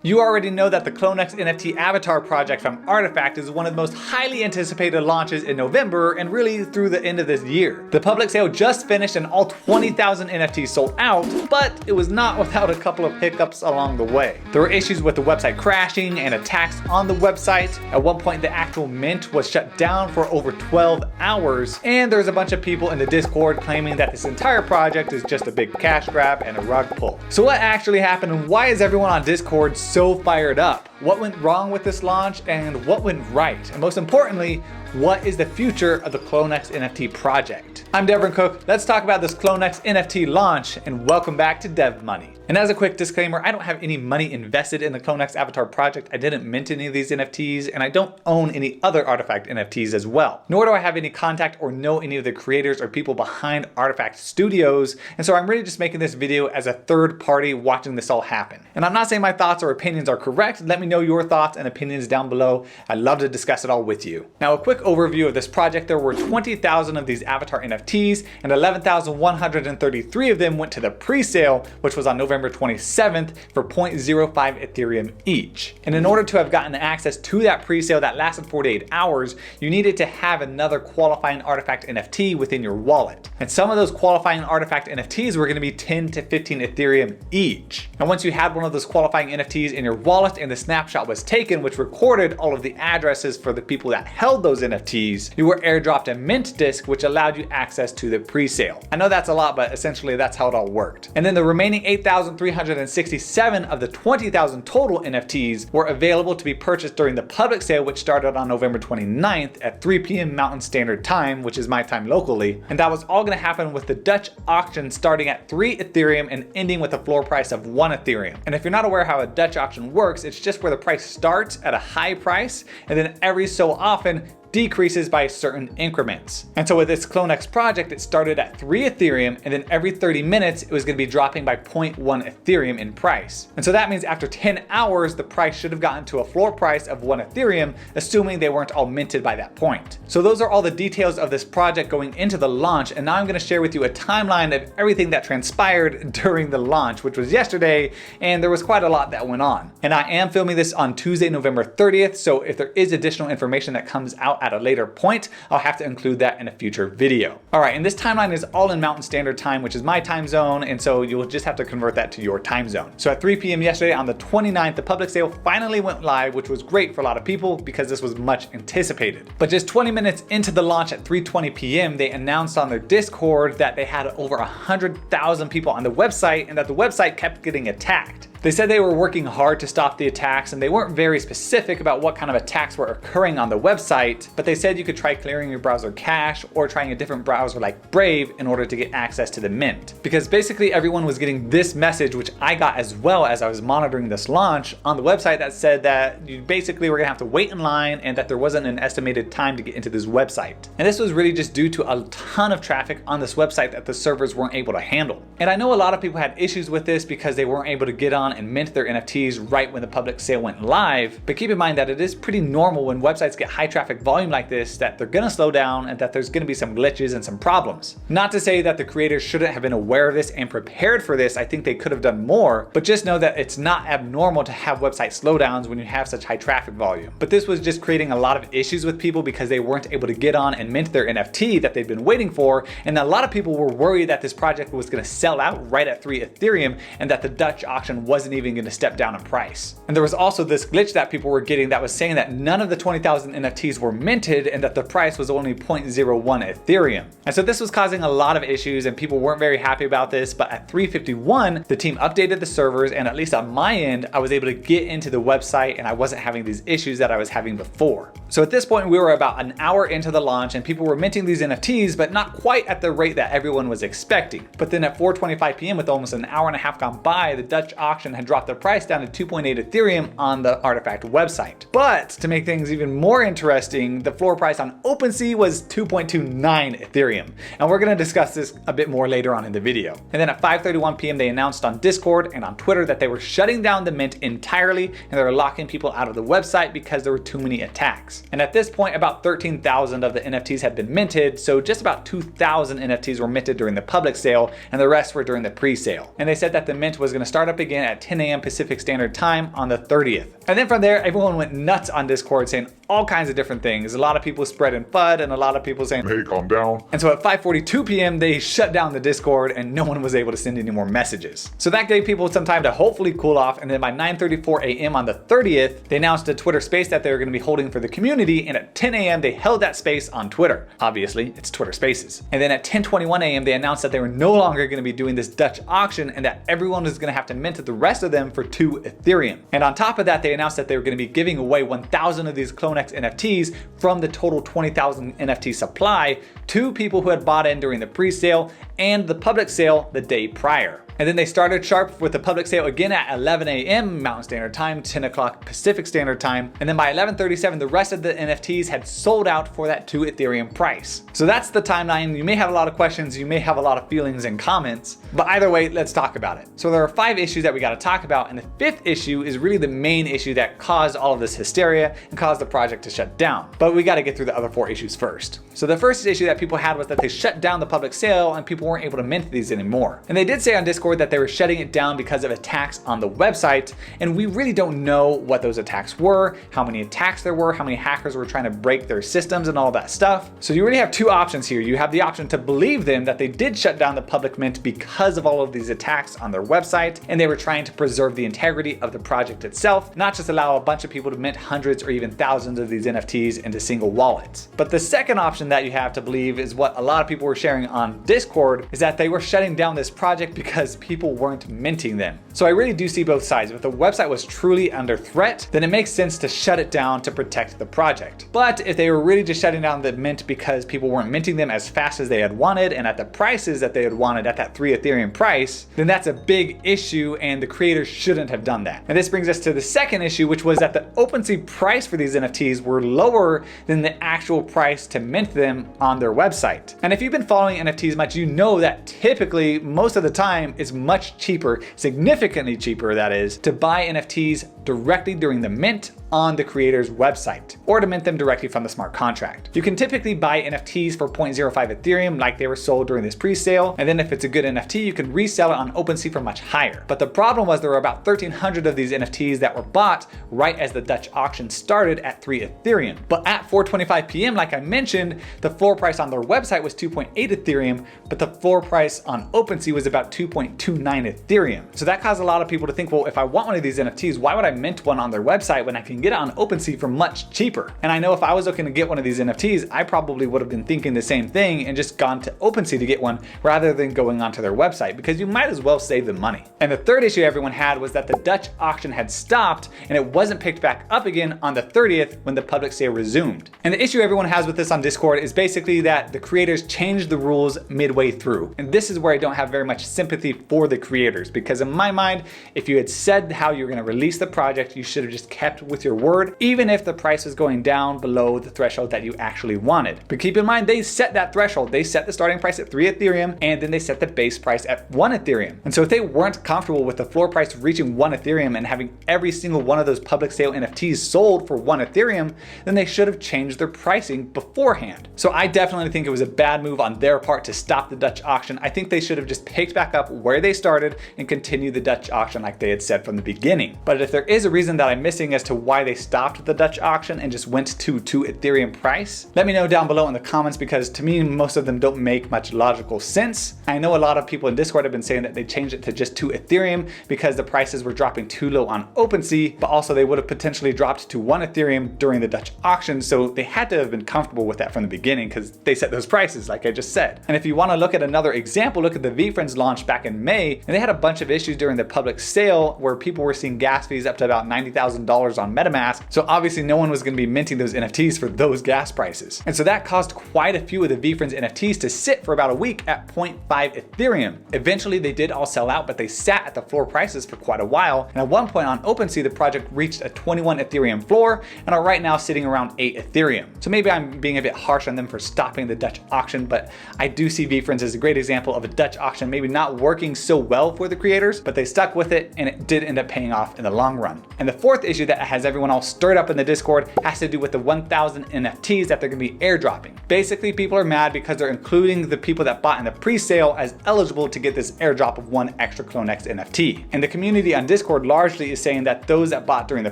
You already know that the CloneX NFT Avatar project from RTFKT is one of the most highly anticipated launches in November and really through the end of this year. The public sale just finished and all 20,000 NFTs sold out, but it was not without a couple of hiccups along the way. There were issues with the website crashing and attacks on the website. At one point, the actual mint was shut down for over 12 hours, and there's a bunch of people in the Discord claiming that this entire project is just a big cash grab and a rug pull. So what actually happened, and why is everyone on Discord so fired up? What went wrong with this launch and what went right? And most importantly, what is the future of the CloneX NFT project? I'm Devin Cook. Let's talk about this CloneX NFT launch, and welcome back to DevMoney. And as a quick disclaimer, I don't have any money invested in the CloneX Avatar project. I didn't mint any of these NFTs, and I don't own any other RTFKT NFTs as well. Nor do I have any contact or know any of the creators or people behind RTFKT Studios, and so I'm really just making this video as a third party watching this all happen. And I'm not saying my thoughts or opinions are correct. Let me know your thoughts and opinions down below. I'd love to discuss it all with you. Now, a quick overview of this project. There were 20,000 of these Avatar NFTs, and 11,133 of them went to the pre-sale, which was on November 27th for 0.05 Ethereum each. And in order to have gotten access to that pre-sale that lasted 48 hours, you needed to have another qualifying RTFKT NFT within your wallet. And some of those qualifying RTFKT NFTs were going to be 10 to 15 Ethereum each. And once you had one of those qualifying NFTs in your wallet and the snapshot was taken, which recorded all of the addresses for the people that held those NFTs, you were airdropped a mint disc, which allowed you access to the pre-sale. I know that's a lot, but essentially that's how it all worked. And then the remaining 8,367 of the 20,000 total NFTs were available to be purchased during the public sale, which started on November 29th at 3 p.m. Mountain Standard Time, which is my time locally. And that was all going to happen with the Dutch auction starting at 3 Ethereum and ending with a floor price of 1 Ethereum. And if you're not aware how a Dutch auction works, it's just where the price starts at a high price and then every so often decreases by certain increments. And so with this CloneX project, it started at 3 Ethereum, and then every 30 minutes, it was going to be dropping by 0.1 Ethereum in price. And so that means after 10 hours, the price should have gotten to a floor price of 1 Ethereum, assuming they weren't all minted by that point. So those are all the details of this project going into the launch, and now I'm going to share with you a timeline of everything that transpired during the launch, which was yesterday, and there was quite a lot that went on. And I am filming this on Tuesday, November 30th, so if there is additional information that comes out at a later point, I'll have to include that in a future video. All right, and this timeline is all in Mountain Standard Time, which is my time zone, and so you'll just have to convert that to your time zone. So at 3 p.m. yesterday on the 29th, the public sale finally went live, which was great for a lot of people because this was much anticipated. But just 20 minutes into the launch at 3:20 p.m., they announced on their Discord that they had over 100,000 people on the website and that the website kept getting attacked. They said they were working hard to stop the attacks, and they weren't very specific about what kind of attacks were occurring on the website, but they said you could try clearing your browser cache or trying a different browser like Brave in order to get access to the mint. Because basically everyone was getting this message, which I got as well as I was monitoring this launch on the website, that said that you basically were gonna have to wait in line and that there wasn't an estimated time to get into this website. And this was really just due to a ton of traffic on this website that the servers weren't able to handle. And I know a lot of people had issues with this because they weren't able to get on and mint their NFTs right when the public sale went live, but keep in mind that it is pretty normal when websites get high traffic volume like this that they're gonna slow down and that there's gonna be some glitches and some problems. Not to say that the creators shouldn't have been aware of this and prepared for this. I think they could have done more, but just know that it's not abnormal to have website slowdowns when you have such high traffic volume. But this was just creating a lot of issues with people because they weren't able to get on and mint their NFT that they'd been waiting for, and a lot of people were worried that this project was gonna sell out right at 3 Ethereum and that the Dutch auction wasn't even going to step down in price. And there was also this glitch that people were getting that was saying that none of the 20,000 NFTs were minted and that the price was only 0.01 Ethereum. And so this was causing a lot of issues and people weren't very happy about this, but at 3:51, the team updated the servers, and at least on my end, I was able to get into the website and I wasn't having these issues that I was having before. So at this point, we were about an hour into the launch and people were minting these NFTs, but not quite at the rate that everyone was expecting. But then at 4:25 p.m., with almost an hour and a half gone by, the Dutch auction had dropped the price down to 2.8 Ethereum on the RTFKT website. But to make things even more interesting, the floor price on OPENSEA was 2.29 Ethereum. And we're gonna discuss this a bit more later on in the video. And then at 5:31 p.m. they announced on Discord and on Twitter that they were shutting down the mint entirely and they were locking people out of the website because there were too many attacks. price. And at this point, about 13,000 of the NFTs had been minted, so just about 2,000 NFTs were minted during the public sale, and the rest were during the pre-sale. And they said that the mint was going to start up again at 10 a.m. Pacific Standard Time on the 30th. And then from there, everyone went nuts on Discord saying all kinds of different things. A lot of people spreading FUD and a lot of people saying, hey, calm down. And so at 5:42 p.m., they shut down the Discord and no one was able to send any more messages. So that gave people some time to hopefully cool off. And then by 9:34 a.m. on the 30th, they announced a Twitter space that they were going to be holding for the community. And at 10 a.m., they held that space on Twitter. Obviously, it's Twitter Spaces. And then at 10:21 a.m., they announced that they were no longer going to be doing this Dutch auction and that everyone was going to have to mint the rest of them for 2 Ethereum. And on top of that, they announced that they were going to be giving away 1,000 of these CloneX NFTs from the total 20,000 NFT supply to people who had bought in during the pre-sale and the public sale the day prior. And then they started sharp with the public sale again at 11 a.m. Mountain Standard Time, 10 o'clock Pacific Standard Time. And then by 11:37, the rest of the NFTs had sold out for that 2 Ethereum price. So that's the timeline. You may have a lot of questions, you may have a lot of feelings and comments, but either way, let's talk about it. So there are 5 issues that we got to talk about. And the 5th issue is really the main issue that caused all of this hysteria and caused the project to shut down. But we got to get through the other 4 issues first. So the first issue that people had was that they shut down the public sale and people weren't able to mint these anymore. And they did say on Discord that they were shutting it down because of attacks on the website, and we really don't know what those attacks were, how many attacks there were, how many hackers were trying to break their systems and all that stuff. So you really have 2 options here. You have the option to believe them that they did shut down the public mint because of all of these attacks on their website, and they were trying to preserve the integrity of the project itself, not just allow a bunch of people to mint hundreds or even thousands of these NFTs into single wallets. But the second option that you have to believe is what a lot of people were sharing on Discord, is that they were shutting down this project because people weren't minting them. So I really do see both sides. If the website was truly under threat, then it makes sense to shut it down to protect the project. But if they were really just shutting down the mint because people weren't minting them as fast as they had wanted and at the prices that they had wanted at that 3 Ethereum price, then that's a big issue and the creators shouldn't have done that. And this brings us to the second issue, which was that the OpenSea price for these NFTs were lower than the actual price to mint them on their website. And if you've been following NFTs much, you know that typically, most of the time, it's much cheaper, significantly cheaper that is, to buy NFTs directly during the mint on the creator's website, or to mint them directly from the smart contract. You can typically buy NFTs for 0.05 Ethereum like they were sold during this pre-sale, and then if it's a good NFT, you can resell it on OpenSea for much higher. But the problem was there were about 1,300 of these NFTs that were bought right as the Dutch auction started at 3 Ethereum. But at 4:25 p.m., like I mentioned, the floor price on their website was 2.8 Ethereum, but the floor price on OpenSea was about 2.29 Ethereum. So that caused a lot of people to think, well, if I want one of these NFTs, why would I mint one on their website when I can get it on OpenSea for much cheaper? And I know if I was looking to get one of these NFTs, I probably would have been thinking the same thing and just gone to OpenSea to get one rather than going onto their website, because you might as well save the money. And the third issue everyone had was that the Dutch auction had stopped and it wasn't picked back up again on the 30th when the public sale resumed. And the issue everyone has with this on Discord is basically that the creators changed the rules midway through. And this is where I don't have very much sympathy for the creators, because in my mind, if you had said how you're going to release the project, you should have just kept with your word, even if the price was going down below the threshold that you actually wanted. But keep in mind, they set that threshold. They set the starting price at 3 Ethereum, and then they set the base price at 1 Ethereum. And so if they weren't comfortable with the floor price reaching 1 Ethereum and having every single one of those public sale NFTs sold for 1 Ethereum, then they should have changed their pricing beforehand. So I definitely think it was a bad move on their part to stop the Dutch auction. I think they should have just picked back up where they started and continued the Dutch auction like they had said from the beginning. But if there is a reason that I'm missing as to why they stopped the Dutch auction and just went to 2 Ethereum price, let me know down below in the comments, because to me, most of them don't make much logical sense. I know a lot of people in Discord have been saying that they changed it to just 2 Ethereum because the prices were dropping too low on OpenSea, but also they would have potentially dropped to 1 Ethereum during the Dutch auction. So they had to have been comfortable with that from the beginning because they set those prices like I just said. And if you want to look at another example, look at the VFriends launch back in May, and they had a bunch of issues during the public sale where people were seeing gas fees up to about $90,000 on MetaMask. So obviously no one was going to be minting those NFTs for those gas prices. And so that caused quite a few of the VFriends NFTs to sit for about a week at 0.5 Ethereum. Eventually they did all sell out, but they sat at the floor prices for quite a while. And at one point on OpenSea, the project reached a 21 Ethereum floor and are right now sitting around 8 Ethereum. So maybe I'm being a bit harsh on them for stopping the Dutch auction, but I do see VFriends as a great example of a Dutch auction maybe not working so well for the creators, but they stuck with it and it did end up paying off in the long run. from. And the fourth issue that has everyone all stirred up in the Discord has to do with the 1,000 NFTs that they're going to be airdropping. Basically, people are mad because they're including the people that bought in the pre-sale as eligible to get this airdrop of one extra CloneX NFT. And the community on Discord largely is saying that those that bought during the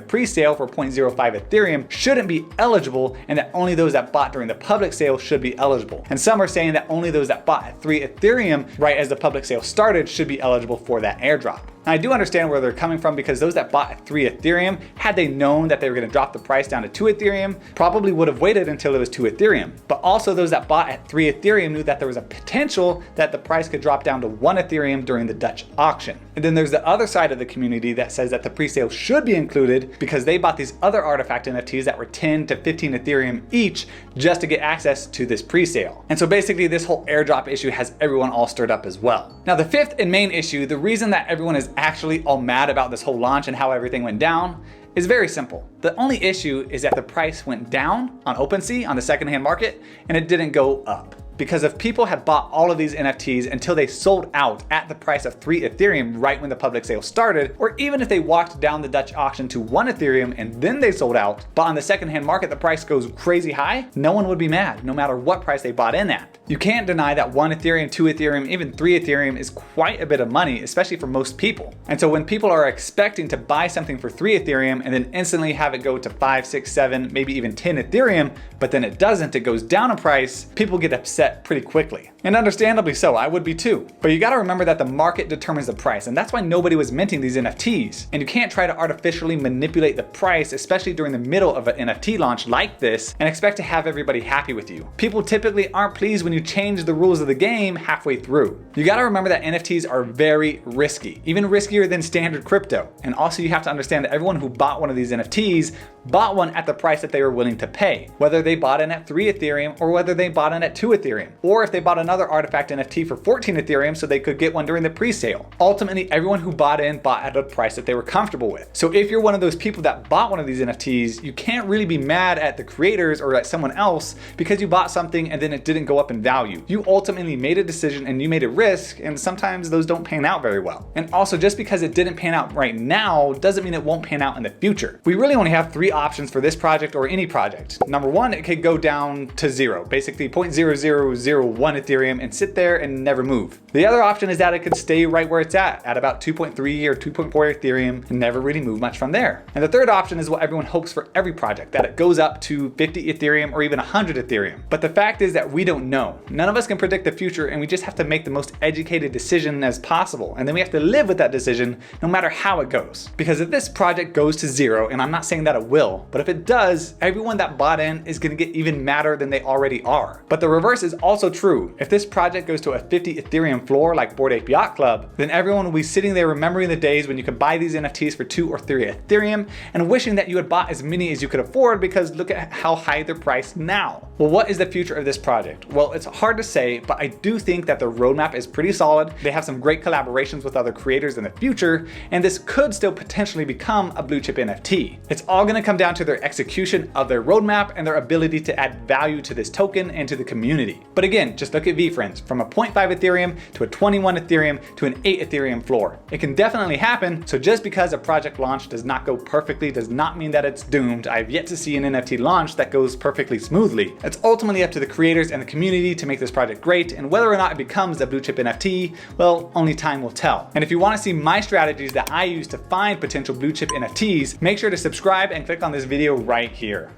pre-sale for 0.05 Ethereum shouldn't be eligible, and that only those that bought during the public sale should be eligible. And some are saying that only those that bought at 3 Ethereum right as the public sale started should be eligible for that airdrop. And I do understand where they're coming from, because those that bought at 3 Ethereum, had they known that they were going to drop the price down to 2 Ethereum, probably would have waited until it was 2 Ethereum. But also those that bought at 3 Ethereum knew that there was a potential that the price could drop down to 1 Ethereum during the Dutch auction. And then there's the other side of the community that says that the pre-sale should be included because they bought these other artifact NFTs that were 10 to 15 Ethereum each just to get access to this pre-sale. And so basically this whole airdrop issue has everyone all stirred up as well. Now the fifth and main issue, the reason that everyone is actually all mad about this whole launch and how everything went down, is very simple. The only issue is that the price went down on OpenSea on the secondhand market and it didn't go up. Because if people had bought all of these NFTs until they sold out at the price of 3 Ethereum right when the public sale started, or even if they walked down the Dutch auction to 1 Ethereum and then they sold out, but on the secondhand market the price goes crazy high, no one would be mad, no matter what price they bought in at. You can't deny that 1 Ethereum, 2 Ethereum, even 3 Ethereum is quite a bit of money, especially for most people. And so when people are expecting to buy something for 3 Ethereum and then instantly have it go to 5, 6, 7, maybe even 10 Ethereum, but then it doesn't, it goes down in price, people get upset pretty quickly. And understandably so, I would be too. But you gotta remember that the market determines the price, and that's why nobody was minting these NFTs. And you can't try to artificially manipulate the price, especially during the middle of an NFT launch like this, and expect to have everybody happy with you. People typically aren't pleased when you change the rules of the game halfway through. You gotta remember that NFTs are very risky, even riskier than standard crypto. And also you have to understand that everyone who bought one of these NFTs bought one at the price that they were willing to pay, whether they bought in at 3 Ethereum or whether they bought in at 2 Ethereum, or if they bought another artifact NFT for 14 Ethereum so they could get one during the pre-sale. Ultimately, everyone who bought in bought at a price that they were comfortable with. So if you're one of those people that bought one of these NFTs, you can't really be mad at the creators or at someone else because you bought something and then it didn't go up in value. You ultimately made a decision and you made a risk, and sometimes those don't pan out very well. And also, just because it didn't pan out right now doesn't mean it won't pan out in the future. We really only have 3 options for this project or any project. Number 1, it could go down to 0, basically 0.0001 Ethereum, and sit there and never move. The other option is that it could stay right where it's at about 2.3 or 2.4 Ethereum and never really move much from there. And the third option is what everyone hopes for every project, that it goes up to 50 Ethereum or even 100 Ethereum. But the fact is that we don't know. None of us can predict the future, and we just have to make the most educated decision as possible. And then we have to live with that decision no matter how it goes. Because if this project goes to 0, and I'm not saying that it will, but if it does, everyone that bought in is going to get even madder than they already are. But the reverse is also true. If this project goes to a 50 Ethereum floor like Bored Ape Yacht Club, then everyone will be sitting there remembering the days when you could buy these NFTs for 2 or 3 Ethereum and wishing that you had bought as many as you could afford, because look at how high they're priced now. Well, what is the future of this project? Well, it's hard to say, but I do think that the roadmap is pretty solid. They have some great collaborations with other creators in the future, and this could still potentially become a blue chip NFT. It's all going to come down to their execution of their roadmap and their ability to add value to this token and to the community. But again, just look at VeeFriends, from a 0.5 Ethereum to a 21 Ethereum to an 8 Ethereum floor. It can definitely happen, so just because a project launch does not go perfectly does not mean that it's doomed. I've yet to see an NFT launch that goes perfectly smoothly. It's ultimately up to the creators and the community to make this project great, and whether or not it becomes a blue chip NFT, well, only time will tell. And if you want to see my strategies that I use to find potential blue chip NFTs, make sure to subscribe and click on this video right here.